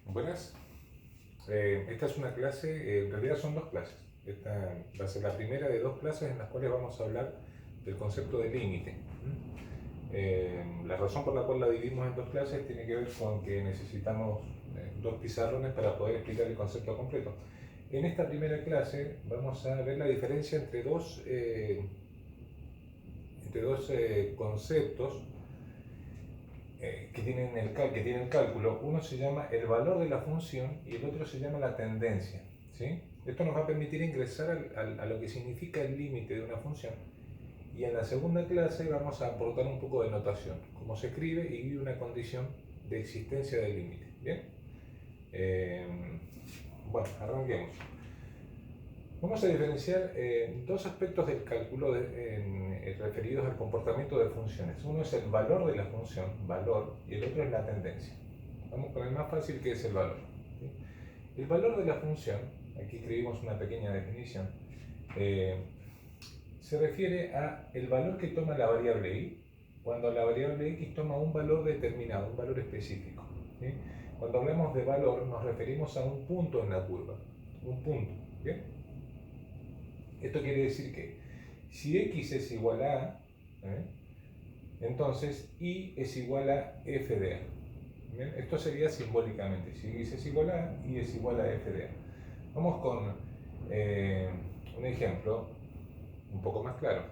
Buenas. Esta es una clase, en realidad son dos clases. Esta va a ser la primera de dos clases en las cuales vamos a hablar del concepto de límite. La razón por la cual la dividimos en dos clases tiene que ver con que necesitamos dos pizarrones para poder explicar el concepto completo. En esta primera clase vamos a ver la diferencia entre dos conceptos que tienen cálculo. Uno se llama el valor de la función y el otro se llama la tendencia, ¿sí? Esto nos va a permitir ingresar a lo que significa el límite de una función, y en la segunda clase vamos a aportar un poco de notación, cómo se escribe y una condición de existencia del límite. ¿Bien? Bueno, arranquemos. Vamos a diferenciar dos aspectos del cálculo referidos al comportamiento de funciones. Uno es el valor de la función, valor, y el otro es la tendencia. Vamos con el más fácil, que es el valor. ¿Sí? El valor de la función, aquí escribimos una pequeña definición, se refiere a el valor que toma la variable y cuando la variable x toma un valor determinado, un valor específico. ¿Sí? Cuando hablamos de valor nos referimos a un punto en la curva, un punto. ¿Bien? Esto quiere decir que si x es igual a a, entonces y es igual a f de a. ¿Bien? Esto sería simbólicamente. Si x es igual a y es igual a f de a. Vamos con un ejemplo un poco más claro.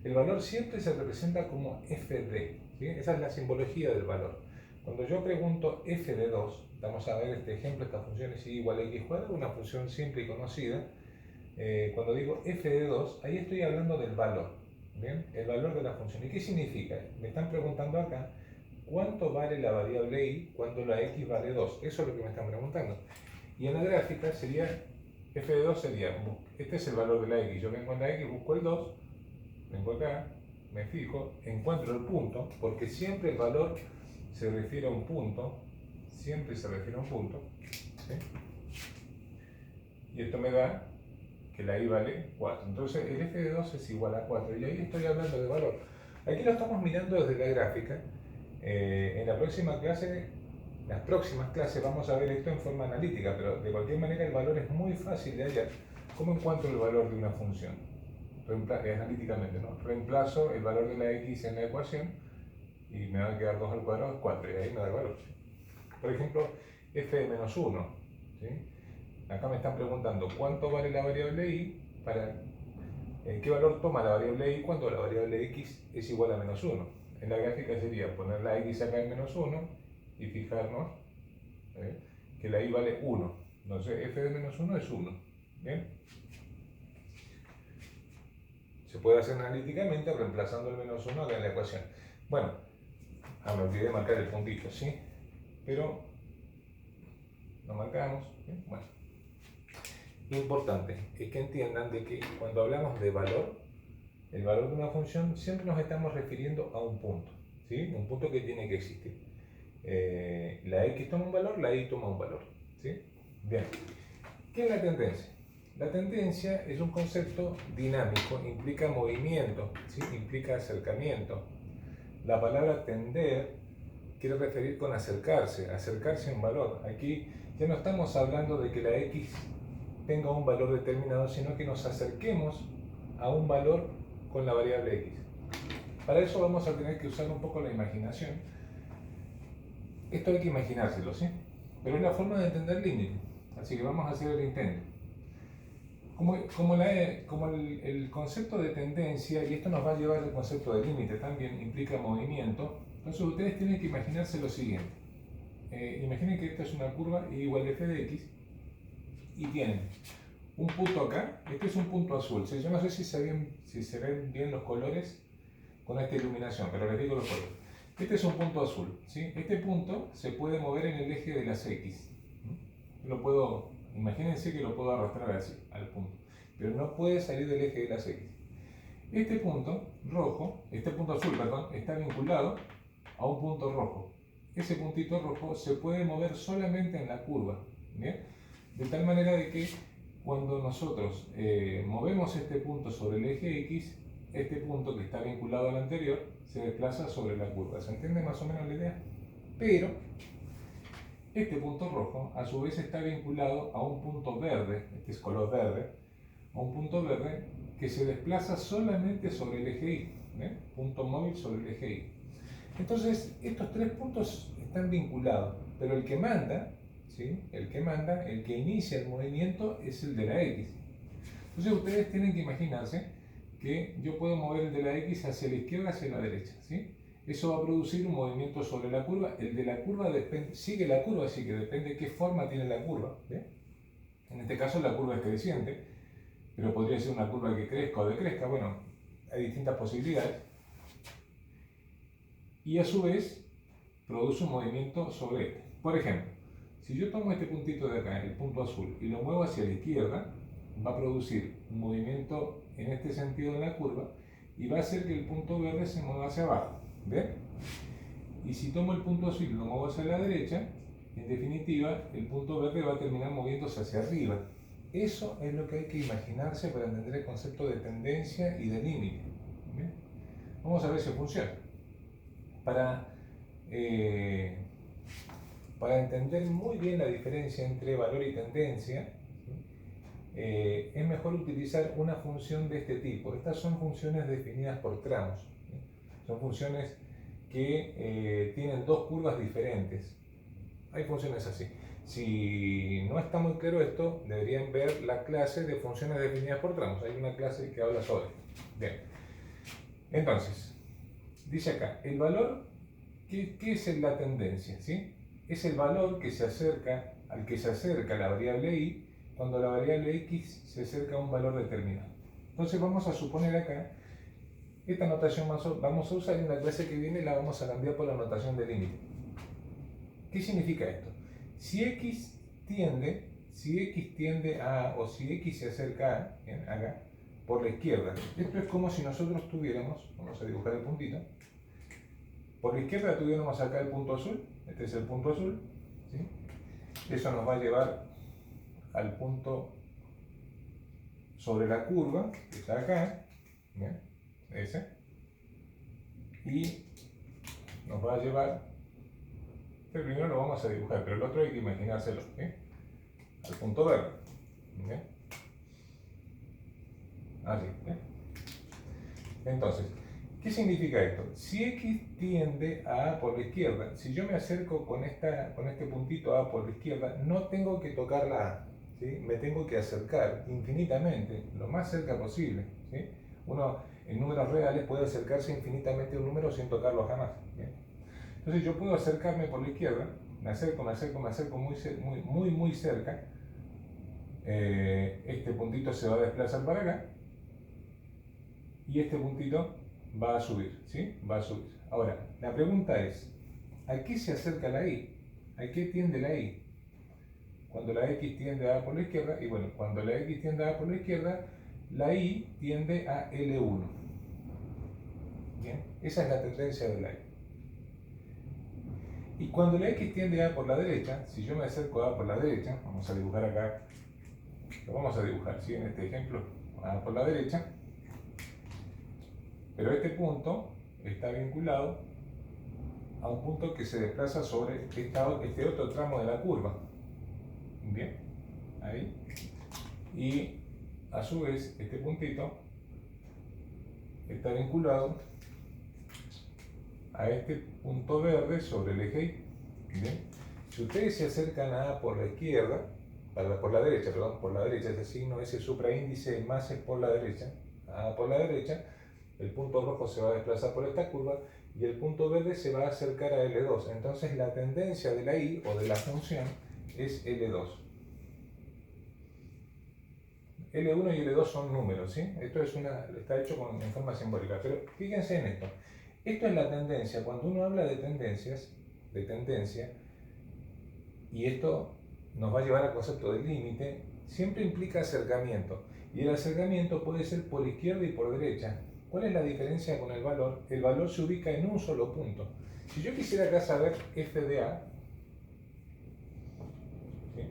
El valor siempre se representa como f de. ¿Sí? Esa es la simbología del valor. Cuando yo pregunto f de 2, vamos a ver este ejemplo, esta función es y igual a x cuadrado, una función simple y conocida. Cuando digo f de 2, ahí estoy hablando del valor, ¿bien? El valor de la función. ¿Y qué significa? Me están preguntando acá, ¿cuánto vale la variable y cuando la x vale 2? Eso es lo que me están preguntando. Y en la gráfica sería, f de 2 sería, este es el valor de la x, yo vengo en la x, busco el 2, vengo acá, me fijo, encuentro el punto, porque siempre el valor se refiere a un punto, siempre se refiere a un punto, ¿sí? Y esto me da que la i vale 4. Entonces el f de 2 es igual a 4, y ahí estoy hablando de valor. Aquí lo estamos mirando desde la gráfica. En la próxima clase, las próximas clases vamos a ver esto en forma analítica, pero de cualquier manera el valor es muy fácil de hallar. ¿Cómo encuentro el valor de una función? Analíticamente, ¿no? Reemplazo el valor de la x en la ecuación y me va a quedar 2 al cuadrado es 4, y ahí me da el valor. Por ejemplo, f de menos 1. ¿Sí? Acá me están preguntando cuánto vale la variable y, qué valor toma la variable y cuando la variable x es igual a menos 1. En la gráfica sería poner la x acá en menos 1 y fijarnos que la y vale 1. Entonces f de menos 1 es 1. ¿Bien? Se puede hacer analíticamente reemplazando el menos 1 acá en la ecuación. Bueno, me olvidé de marcar el puntito, ¿sí? Pero lo marcamos. ¿Bien? Bueno. Importante es que entiendan de que cuando hablamos de valor, el valor de una función, siempre nos estamos refiriendo a un punto, ¿sí? Un punto que tiene que existir. La x toma un valor, la y toma un valor, ¿sí? Bien. ¿Qué es la tendencia? La tendencia es un concepto dinámico, implica movimiento, ¿sí? Implica acercamiento. La palabra tender quiere referir con acercarse a un valor. Aquí ya no estamos hablando de que la x tenga un valor determinado, sino que nos acerquemos a un valor con la variable x. Para eso vamos a tener que usar un poco la imaginación. Esto hay que imaginárselo, ¿sí? Pero es la forma de entender límite. Así que vamos a hacer el intento. Como el concepto de tendencia, y esto nos va a llevar al concepto de límite también, implica movimiento, entonces ustedes tienen que imaginarse lo siguiente. Imaginen que esta es una curva y igual de f de x, y tienen un punto acá, este es un punto azul, ¿sí? Yo no sé si se ven bien los colores con esta iluminación, pero les digo los colores. Este es un punto azul, ¿sí? Este punto se puede mover en el eje de las x. Imagínense que lo puedo arrastrar así, al punto, pero no puede salir del eje de las x. Este punto azul, está vinculado a un punto rojo. Ese puntito rojo se puede mover solamente en la curva, ¿bien? De tal manera de que cuando nosotros movemos este punto sobre el eje x, este punto que está vinculado al anterior se desplaza sobre la curva. ¿Se entiende más o menos la idea? Pero Este punto rojo, a su vez, está vinculado a un punto verde, este es color verde, a un punto verde que se desplaza solamente sobre el eje Y, punto móvil sobre el eje Y. Entonces, estos tres puntos están vinculados, pero el que manda, ¿sí? El que inicia el movimiento es el de la X. Entonces, ustedes tienen que imaginarse que yo puedo mover el de la X hacia la izquierda, hacia la derecha, ¿sí? Eso va a producir un movimiento sobre la curva. El de la curva sigue la curva, así que depende de qué forma tiene la curva, ¿bien? En este caso la curva es creciente, pero podría ser una curva que crezca o decrezca. Bueno, hay distintas posibilidades. Y a su vez produce un movimiento sobre este. Por ejemplo, si yo tomo este puntito de acá, el punto azul, y lo muevo hacia la izquierda, va a producir un movimiento en este sentido en la curva y va a hacer que el punto verde se mueva hacia abajo. ¿Ven? Y si tomo el punto azul y lo muevo hacia la derecha, en definitiva, el punto verde va a terminar moviéndose hacia arriba. Eso es lo que hay que imaginarse para entender el concepto de tendencia y de límite. ¿Bien? Vamos a ver si funciona. Para entender muy bien la diferencia entre valor y tendencia, es mejor utilizar una función de este tipo. Estas son funciones definidas por tramos. Son funciones que tienen dos curvas diferentes. Hay funciones así. Si no está muy claro esto, deberían ver la clase de funciones definidas por tramos. Hay una clase que habla sobre esto. Bien. Entonces, dice acá, el valor, ¿qué es la tendencia? ¿Sí? Es el valor que se acerca, al que se acerca la variable y cuando la variable x se acerca a un valor determinado. Entonces vamos a suponer acá, esta notación vamos a usar en la clase que viene, la vamos a cambiar por la notación de límite. ¿Qué significa esto? Si x tiende a, o si x se acerca a, bien, acá, por la izquierda, esto es como si nosotros tuviéramos, vamos a dibujar el puntito, por la izquierda tuviéramos acá el punto azul, este es el punto azul, ¿sí? Eso nos va a llevar al punto sobre la curva, que está acá, ¿bien? Ese, y nos va a llevar, este primero lo vamos a dibujar, pero el otro hay que imaginárselo, ¿sí? Al punto verde, ¿bien? Así, ¿bien? Entonces, ¿qué significa esto? Si x tiende a A por la izquierda, si yo me acerco con este puntito A por la izquierda, no tengo que tocar la A, ¿sí? Me tengo que acercar infinitamente, lo más cerca posible, ¿sí? Uno en números reales puede acercarse infinitamente a un número sin tocarlo jamás, ¿bien? Entonces yo puedo acercarme por la izquierda, me acerco muy cerca, este puntito se va a desplazar para acá, y este puntito va a subir, ¿sí? Va a subir. Ahora, la pregunta es, ¿a qué se acerca la Y? ¿A qué tiende la Y? Cuando la X tiende a A por la izquierda, y bueno, cuando la X tiende a A por la izquierda, la Y tiende a L1. ¿Bien? Esa es la tendencia de la Y. Y cuando la X tiende a A por la derecha, si yo me acerco a A por la derecha, vamos a dibujar acá, lo vamos a dibujar, ¿sí? En este ejemplo, A por la derecha, pero este punto está vinculado a un punto que se desplaza sobre este otro tramo de la curva. Bien, ahí. Y a su vez, este puntito está vinculado a este punto verde sobre el eje Y. Bien. Si ustedes se acercan a A por la izquierda, por la derecha, ese signo, ese supraíndice más es por la derecha, A por la derecha, el punto rojo se va a desplazar por esta curva y el punto verde se va a acercar a L2. Entonces la tendencia de la Y o de la función es L2. L1 y L2 son números, ¿sí? Esto está hecho en forma simbólica, pero fíjense en esto. Esto es la tendencia. Cuando uno habla de tendencia, y esto nos va a llevar al concepto del límite, siempre implica acercamiento. Y el acercamiento puede ser por izquierda y por derecha. ¿Cuál es la diferencia con el valor? El valor se ubica en un solo punto. Si yo quisiera acá saber f de A, ¿sí?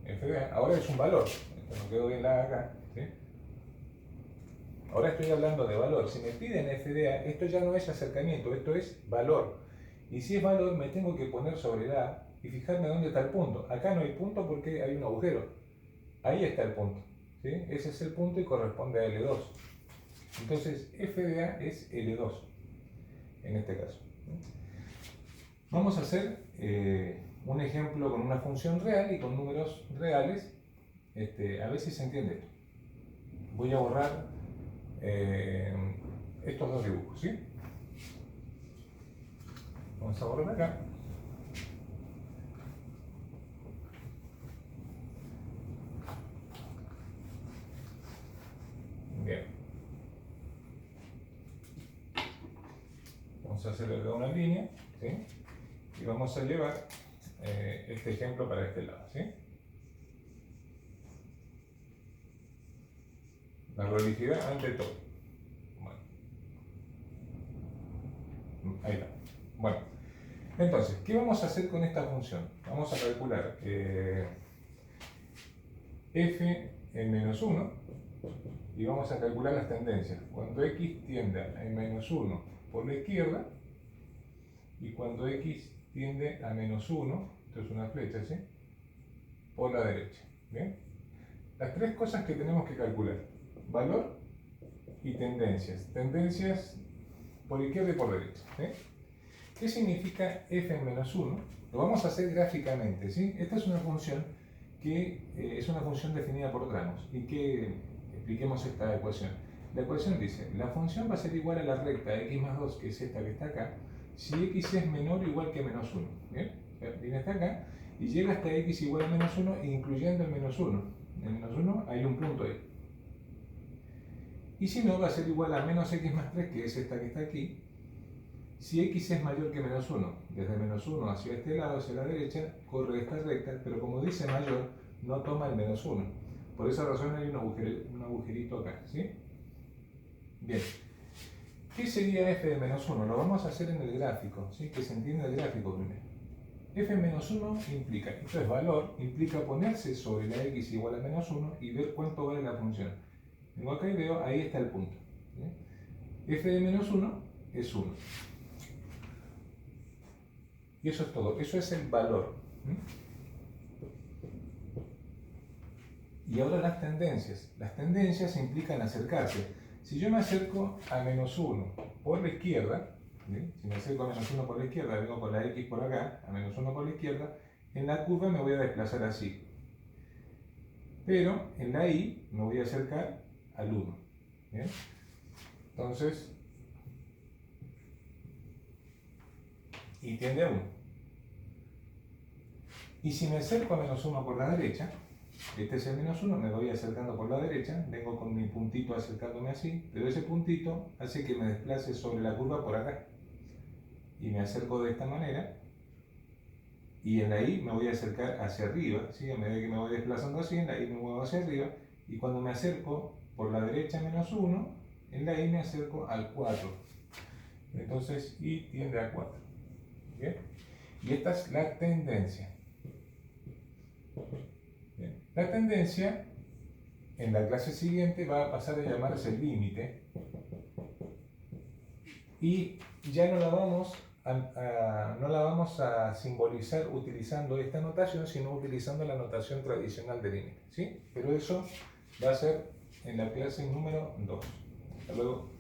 F de A, ahora es un valor. Esto no quedó bien la acá, ¿sí? Ahora estoy hablando de valor. Si me piden f de A, esto ya no es acercamiento, esto es valor. Y si es valor, me tengo que poner sobre la A y fijarme dónde está el punto. Acá no hay punto porque hay un agujero. Ahí está el punto, ¿sí? Ese es el punto y corresponde a L2. Entonces, f de A es L2, en este caso. Vamos a hacer un ejemplo con una función real y con números reales, a ver si se entiende esto. Voy a borrar estos dos dibujos, ¿sí? Vamos a borrar acá. Bien. Vamos a hacerle una línea, ¿sí? Y vamos a llevar este ejemplo para este lado, ¿sí? La prolijidad ante todo. Bueno. Ahí está. Bueno, entonces, ¿qué vamos a hacer con esta función? Vamos a calcular f en menos 1 y vamos a calcular las tendencias. Cuando x tiende a menos 1 por la izquierda y cuando x tiende a menos 1, esto es una flecha, ¿sí? Por la derecha. ¿Bien? Las tres cosas que tenemos que calcular: valor y tendencias. Tendencias por izquierda y por derecha, ¿sí? ¿Qué significa f en menos 1? Lo vamos a hacer gráficamente, ¿sí? Esta es una función que es una función definida por tramos. Y que expliquemos esta ecuación. La ecuación dice, la función va a ser igual a la recta x más 2, que es esta que está acá, si x es menor o igual que menos 1. ¿Bien? Viene hasta acá y llega hasta x igual a menos 1, incluyendo el menos 1. En el menos 1 hay un punto ahí. Y si no, va a ser igual a menos x más 3, que es esta que está aquí, si x es mayor que menos 1. Desde menos 1 hacia este lado, hacia la derecha, corre esta recta, pero como dice mayor, no toma el menos 1. Por esa razón hay un agujerito acá, ¿sí? Bien. ¿Qué sería f de menos 1? Lo vamos a hacer en el gráfico, ¿sí? Que se entienda el gráfico primero. f menos 1 implica, esto es valor, implica ponerse sobre la x igual a menos 1 y ver cuánto vale la función. Vengo acá y veo, ahí está el punto, ¿sí? F de menos 1 es 1. Y eso es todo, eso es el valor. Y ahora las tendencias. Las tendencias implican acercarse. Si yo me acerco a menos 1 por la izquierda, ¿sí? Si me acerco a menos 1 por la izquierda, vengo con la x por acá, a menos 1 por la izquierda, en la curva me voy a desplazar así. Pero en la y me voy a acercar al 1. ¿Bien? Entonces, y tiende a 1. Y si me acerco a menos 1 por la derecha, este es el menos 1, me voy acercando por la derecha, vengo con mi puntito acercándome así, pero ese puntito hace que me desplace sobre la curva por acá. Y me acerco de esta manera, y en la y me voy a acercar hacia arriba, ¿sí? A medida que me voy desplazando así, en la y me muevo hacia arriba, y cuando me acerco por la derecha menos 1, en la y me acerco al 4. Entonces, y tiende a 4. ¿Bien? Y esta es la tendencia. Bien. La tendencia en la clase siguiente va a pasar a llamarse límite y ya no la vamos a simbolizar utilizando esta notación, sino utilizando la notación tradicional de límite, ¿sí? Pero eso va a ser en la clase número 2. Hasta luego.